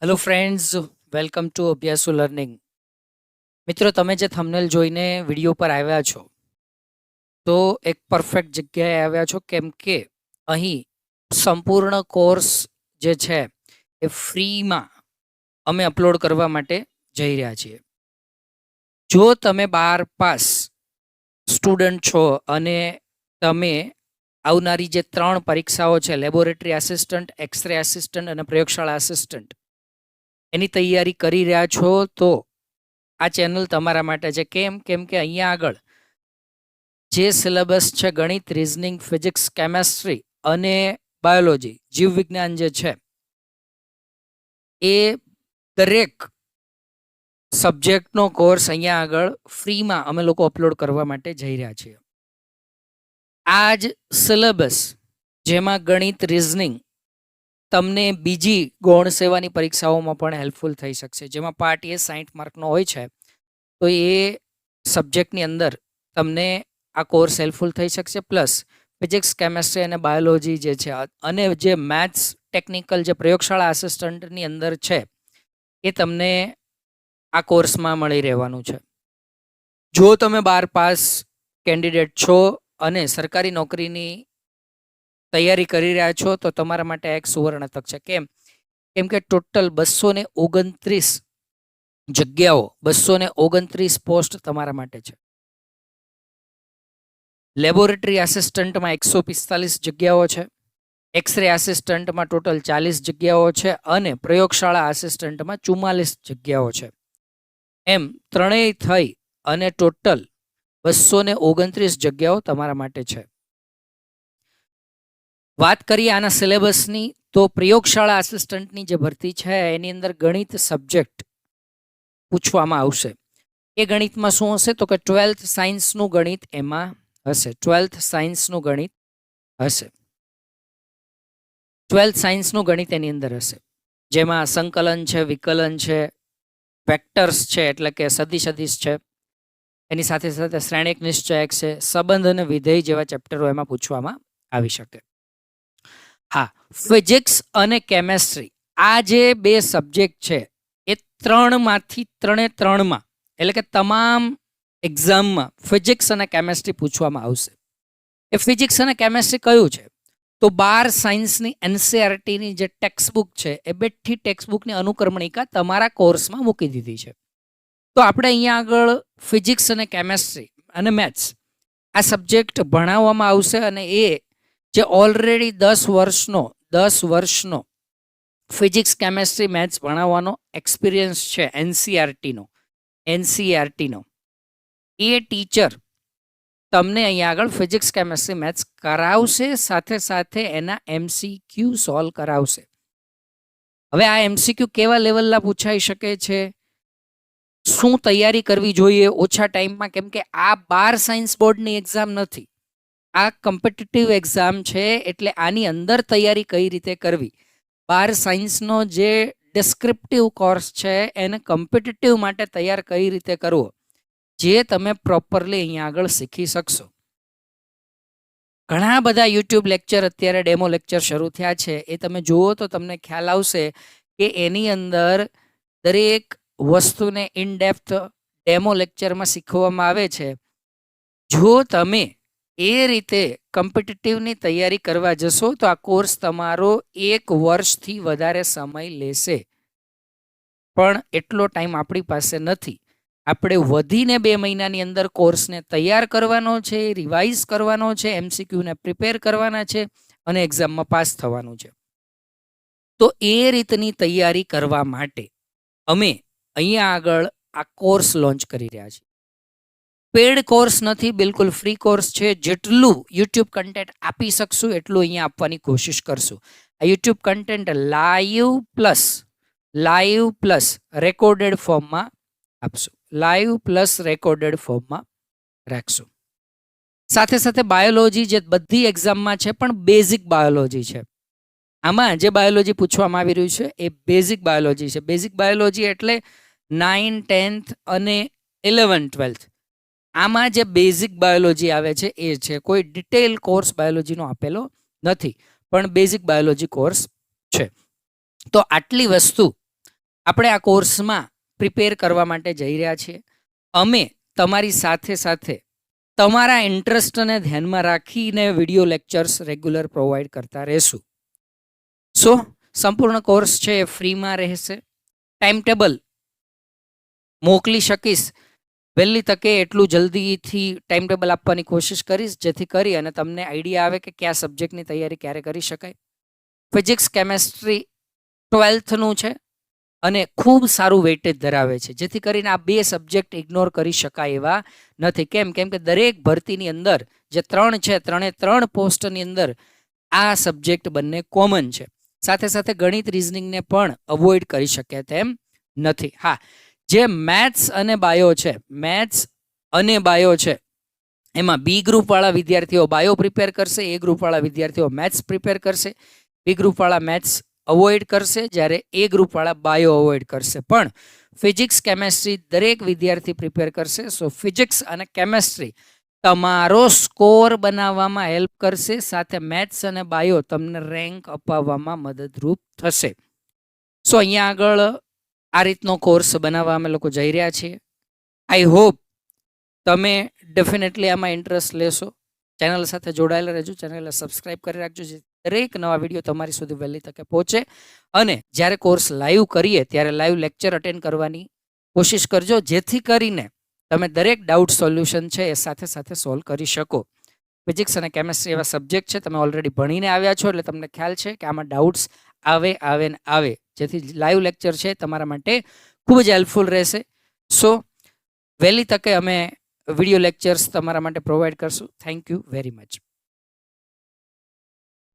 Hello friends, welcome to Abhyasu learning. મિત્રો, તમે જે થંબનેલ જોઈને વિડીયો પર આવ્યા છો તો એક પરફેક્ટ જગ્યાએ આવ્યા છો, કેમ કે અહીં સંપૂર્ણ કોર્સ જે છે એ ફ્રીમાં અમે અપલોડ કરવા માટે જઈ રહ્યા છીએ. જો તમે 12 પાસ સ્ટુડન્ટ છો અને તમે આવનારી જે 3 પરીક્ષાઓ છે, લેબોરેટરી આસિસ્ટન્ટ, એક્સરે આસિસ્ટન્ટ અને પ્રયોગશાળા આસિસ્ટન્ટ, એની તૈયારી કરી રહ્યા છો તો આ ચેનલ તમારા માટે છે. કેમ કે અહીંયા આગળ જે સિલેબસ છે, ગણિત, રિઝનિંગ, ફિઝિક્સ, કેમેસ્ટ્રી અને બાયોલોજી, જીવ વિજ્ઞાન જે છે, એ દરેક સબ્જેક્ટનો કોર્સ અહીંયા આગળ ફ્રીમાં અમે લોકો અપલોડ કરવા માટે જઈ રહ્યા છીએ. આ જ સિલેબસ જેમાં ગણિત, રિઝનિંગ તમને બીજી ગૌણ સેવાની પરીક્ષાઓમાં પણ હેલ્પફુલ થઈ શકશે. જેમાં પાર્ટ એ 60 માર્કનો હોય છે, તો એ સબ્જેક્ટની અંદર તમને આ કોર્સ હેલ્પફુલ થઈ શકશે. પ્લસ ફિઝિક્સ, કેમેસ્ટ્રી અને બાયોલોજી જે છે અને જે મેથ્સ ટેકનિકલ જે પ્રયોગશાળા આસિસ્ટન્ટની અંદર છે એ તમને આ કોર્સમાં મળી રહેવાનું છે. જો તમે 12 પાસ કેન્ડિડેટ છો અને સરકારી નોકરીની તૈયારી કરી રહ્યા છો તો તમારા માટે એક સુવર્ણ તક છે. કેમ કે ટોટલ 229 જગ્યાઓ, 229 પોસ્ટ તમારા માટે છે. લેબોરેટરી આસિસ્ટન્ટમાં 145 જગ્યાઓ છે, એક્સરે આસિસ્ટન્ટમાં ટોટલ 40 જગ્યાઓ છે અને પ્રયોગશાળા આસિસ્ટન્ટમાં 44 જગ્યાઓ છે. એમ ત્રણેય થઈ અને ટોટલ 229 જગ્યાઓ તમારા માટે છે. વાત કરીએ આના સિલેબસની તો પ્રયોગશાળા આસિસ્ટન્ટની જે ભરતી છે એની અંદર ગણિત સબ્જેક્ટ પૂછવામાં આવશે. એ ગણિતમાં શું હશે તો કે 12th સાયન્સનું ગણિત એમાં હશે. 12th સાયન્સનું ગણિત હશે. 12th સાયન્સનું ગણિત એની અંદર હશે, જેમાં સંકલન છે, વિકલન છે, વેક્ટર્સ છે એટલે કે સદિશ છે, એની સાથે સાથે શ્રેણિક નિશ્ચયક છે, સંબંધ અને વિધેય જેવા ચેપ્ટરો એમાં પૂછવામાં આવી શકે. હા, ફિઝિક્સ અને કેમેસ્ટ્રી આ જે બે સબ્જેક્ટ છે એ 3માંથી 3માં એટલે કે તમામ એક્ઝામમાં ફિઝિક્સ અને કેમેસ્ટ્રી પૂછવામાં આવશે. એ ફિઝિક્સ અને કેમેસ્ટ્રી કયું છે તો 12 સાયન્સની એનસીઆરટીની જે ટેક્સ્ટબુક છે એ બેઠી ટેક્સ્ટબુકની અનુક્રમણિકા તમારા કોર્સમાં મૂકી દીધી છે. તો આપણે અહીંયા આગળ ફિઝિક્સ અને કેમેસ્ટ્રી અને મેથ્સ આ સબ્જેક્ટ ભણાવવામાં આવશે અને એ જે ઓલરેડી 10 વર્ષનો ફિઝિક્સ, કેમેસ્ટ્રી, મેથ્સ ભણાવવાનો એક્સપિરિયન્સ છે એનસીઆરટીનો એ ટીચર તમને અહીંયા આગળ ફિઝિક્સ, કેમેસ્ટ્રી, મેથ્સ કરાવશે, સાથે સાથે એના MCQ સોલ્વ કરાવશે. હવે આ MCQ કેવા લેવલના પૂછાઈ શકે છે, શું તૈયારી કરવી જોઈએ ઓછા ટાઈમમાં, કેમ કે આ 12 સાયન્સ બોર્ડની એક્ઝામ નથી, આ કોમ્પિટિટિવ એક્ઝામ છે, એટલે આની અંદર તૈયારી કઈ રીતે કરવી. 12 સાયન્સનો જે ડિસ્ક્રિપ્ટિવ કોર્સ છે એને કોમ્પિટિટિવ માટે તૈયાર કઈ રીતે કરવો, જે તમે પ્રોપરલી અહીંયા આગળ શીખી શકશો. ઘણા બધા યુટ્યુબ લેક્ચર અત્યારે ડેમો લેક્ચર શરૂ થયા છે, એ તમે જુઓ તો તમને ખ્યાલ આવશે કે એની અંદર દરેક વસ્તુને ઇન ડેપ્થ ડેમો લેક્ચરમાં શીખવવામાં આવે છે. જો તમે એ રીતે કોમ્પિટિટિવની તૈયારી કરવા જશો તો આ કોર્સ તમારો 1 વર્ષથી વધારે સમય લેશે, પણ એટલો ટાઈમ આપણી પાસે નથી. આપણે વધીને 2 મહિનાની અંદર કોર્સને તૈયાર કરવાનો છે, રિવાઇઝ કરવાનો છે, MCQને પ્રિપેર કરવાના છે અને એક્ઝામમાં પાસ થવાનું છે. તો એ રીતની તૈયારી કરવા માટે અમે અહીંયા આગળ આ કોર્સ લોન્ચ કરી રહ્યા છીએ. પેડ કોર્સ નથી, બિલકુલ ફ્રી કોર્સ છે. જેટલું યુટ્યુબ કન્ટેન્ટ આપી શકશું એટલું અહીંયા આપવાની કોશિશ કરશું. આ YouTube content live plus recorded ફોર્મમાં આપશું, લાઈવ પ્લસ રેકોર્ડેડ ફોર્મમાં રાખશું. સાથે સાથે બાયોલોજી જે બધી એક્ઝામમાં છે પણ બેઝિક બાયોલોજી છે. આમાં જે બાયોલોજી પૂછવામાં આવી રહ્યું છે એ બેઝિક બાયોલોજી છે. બેઝિક બાયોલોજી એટલે 9, 10th અને 11, 12th આમાં જે બેઝિક બાયોલોજી આવે છે એ છે. કોઈ ડિટેલ કોર્સ બાયોલોજીનો આપેલો નથી, પણ બેઝિક બાયોલોજી કોર્સ છે. તો આટલી વસ્તુ આપણે આ કોર્સમાં પ્રિપેર કરવા માટે જઈ રહ્યા છીએ. અમે તમારી સાથે સાથે તમારા ઇન્ટરેસ્ટને ધ્યાનમાં રાખીને વિડીયો લેક્ચર્સ રેગ્યુલર પ્રોવાઈડ કરતા રહેશું. સો સંપૂર્ણ કોર્સ છે એ ફ્રીમાં રહેશે. ટાઈમ ટેબલ મોકલી શકીશ વહેલી તકે એટલું જલ્દીથી ટાઈમ ટેબલ આપવાની કોશિશ કરીશ, જેથી કરી અને તમને આઈડિયા આવે કે કયા સબ્જેક્ટની તૈયારી ક્યારે કરી શકાય. ફિઝિક્સ કેમેસ્ટ્રી 12થનું છે અને ખૂબ સારું વેઇટેજ ધરાવે છે, જેથી કરીને આ બે સબ્જેક્ટ ઇગ્નોર કરી શકાય એવા નથી. કેમ કે દરેક ભરતીની અંદર જે 3 છે, 3 પોસ્ટની અંદર આ સબ્જેક્ટ બંને કોમન છે. સાથે સાથે ગણિત રીઝનિંગને પણ અવોઇડ કરી શકે તેમ નથી. હા, જે મેથ્સ અને બાયો છે, મેથ્સ અને બાયો છે, એમાં બી ગ્રુપવાળા વિદ્યાર્થીઓ બાયો પ્રિપેર કરશે, એ ગ્રુપવાળા વિદ્યાર્થીઓ મેથ્સ પ્રિપેર કરશે. બી ગ્રુપવાળા મેથ્સ અવોઇડ કરશે, જ્યારે એ ગ્રુપવાળા બાયો અવોઇડ કરશે. પણ ફિઝિક્સ કેમેસ્ટ્રી દરેક વિદ્યાર્થી પ્રિપેર કરશે. સો ફિઝિક્સ અને કેમેસ્ટ્રી તમારો સ્કોર બનાવવામાં હેલ્પ કરશે, સાથે મેથ્સ અને બાયો તમને રેન્ક અપાવવામાં મદદરૂપ થશે. સો અહીંયા આગળ આ રીતનો કોર્સ બનાવવા અમે લોકો જઈ રહ્યા છીએ. આઈ હોપ તમે ડેફિનેટલી આમાં ઇન્ટરેસ્ટ લેશો. ચેનલ સાથે જોડાયેલા રહેજો, ચેનલને સબસ્ક્રાઇબ કરી રાખજો, જે દરેક નવા વિડીયો તમારી સુધી વહેલી તકે પહોંચે. અને જ્યારે કોર્સ લાઈવ કરીએ ત્યારે લાઈવ લેક્ચર અટેન્ડ કરવાની કોશિશ કરજો, જેથી કરીને તમે દરેક ડાઉટ સોલ્યુશન છે એ સાથે સાથે સોલ્વ કરી શકો. ફિઝિક્સ અને કેમેસ્ટ્રી એવા સબ્જેક્ટ છે, તમે ઓલરેડી ભણીને આવ્યા છો એટલે તમને ખ્યાલ છે કે આમાં ડાઉટ્સ આવે, જેથી લાઈવ લેક્ચર છે તમારા માટે ખૂબ જ હેલ્પફુલ રહેશે. સો વહેલી તકે અમે વિડીયો લેક્ચર્સ તમારા માટે પ્રોવાઈડ કરશું. Thank you very much.